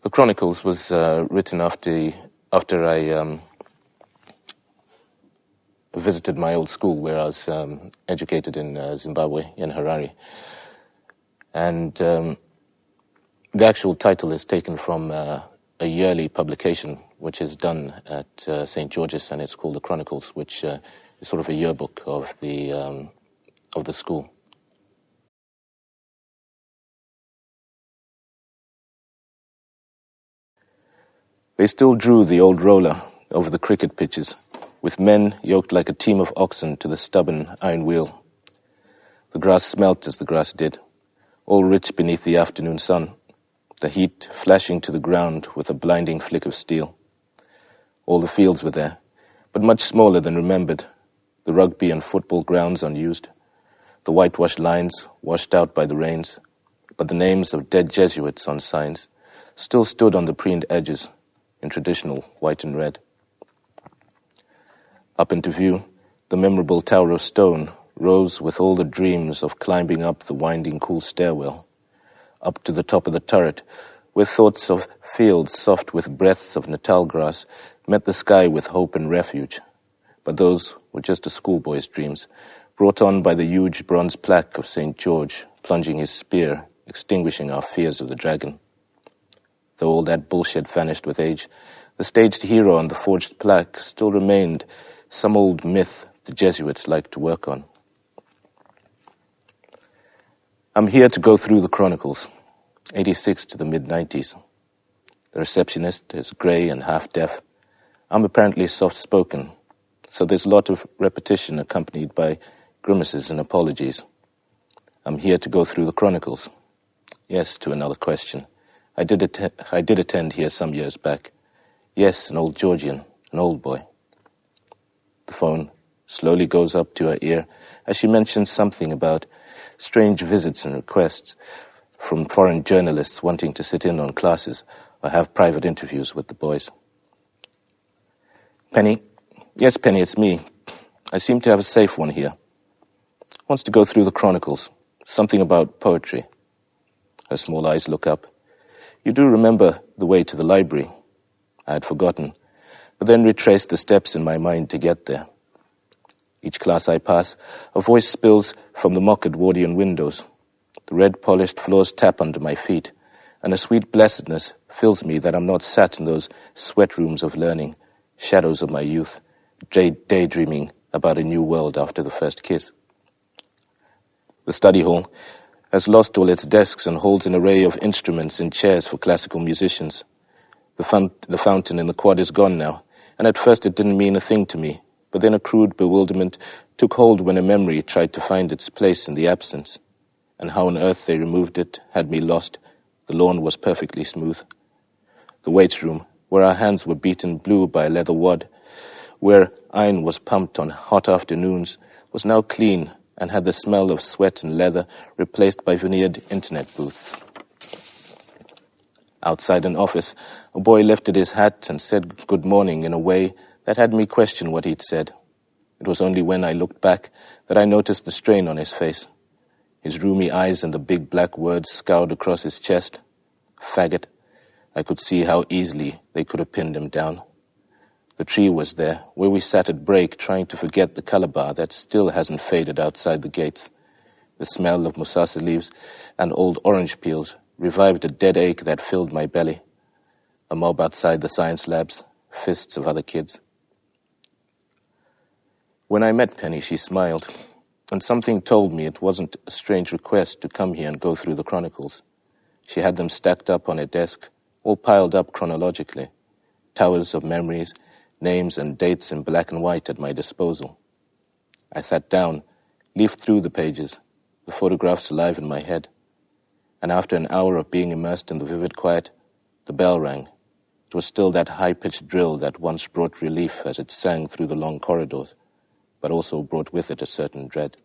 The Chronicles was written after I visited my old school where I was educated in Zimbabwe, in Harare. And the actual title is taken from a yearly publication which is done at St. George's, and it's called the Chronicles, which is sort of a yearbook of the school. They still drew the old roller over the cricket pitches, with men yoked like a team of oxen to the stubborn iron wheel. The grass smelt as the grass did, all rich beneath the afternoon sun, the heat flashing to the ground with a blinding flick of steel. All the fields were there, but much smaller than remembered, the rugby and football grounds unused, the whitewashed lines washed out by the rains, but the names of dead Jesuits on signs still stood on the preened edges, in traditional white and red. Up into view, the memorable Tower of Stone rose with all the dreams of climbing up the winding cool stairwell, up to the top of the turret, where thoughts of fields soft with breaths of Natal grass met the sky with hope and refuge. But those were just a schoolboy's dreams, brought on by the huge bronze plaque of St. George plunging his spear, extinguishing our fears of the dragon. Though all that bullshit vanished with age, the staged hero on the forged plaque still remained some old myth the Jesuits liked to work on. I'm here to go through the Chronicles, 86 to the mid-90s. The receptionist is grey and half-deaf. I'm apparently soft-spoken, so there's a lot of repetition accompanied by grimaces and apologies. I'm here to go through the Chronicles. Yes, to another question. I did attend here some years back. Yes, an old Georgian, an old boy. The phone slowly goes up to her ear as she mentions something about strange visits and requests from foreign journalists wanting to sit in on classes or have private interviews with the boys. Penny? Yes, Penny, it's me. I seem to have a safe one here. Wants to go through the Chronicles. Something about poetry. Her small eyes look up. You do remember the way to the library? I had forgotten, but then retraced the steps in my mind to get there. Each class I pass, a voice spills from the mock Edwardian windows. The red-polished floors tap under my feet, and a sweet blessedness fills me that I'm not sat in those sweat rooms of learning, shadows of my youth, daydreaming about a new world after the first kiss. The study hall has lost all its desks and holds an array of instruments and chairs for classical musicians. The fountain in the quad is gone now, and at first it didn't mean a thing to me, but then a crude bewilderment took hold when a memory tried to find its place in the absence, and how on earth they removed it had me lost. The lawn was perfectly smooth. The weights room, where our hands were beaten blue by a leather wad, where iron was pumped on hot afternoons, was now clean and had the smell of sweat and leather replaced by veneered internet booths. Outside an office, a boy lifted his hat and said good morning in a way that had me question what he'd said. It was only when I looked back that I noticed the strain on his face. His rheumy eyes and the big black words scoured across his chest. Faggot. I could see how easily they could have pinned him down. The tree was there, where we sat at break trying to forget the calabar that still hasn't faded outside the gates. The smell of musasa leaves and old orange peels revived a dead ache that filled my belly. A mob outside the science labs, fists of other kids. When I met Penny, she smiled, and something told me it wasn't a strange request to come here and go through the Chronicles. She had them stacked up on her desk, all piled up chronologically, towers of memories, names and dates in black and white at my disposal. I sat down, leafed through the pages, the photographs alive in my head, and after an hour of being immersed in the vivid quiet, the bell rang. It was still that high-pitched drill that once brought relief as it sang through the long corridors, but also brought with it a certain dread.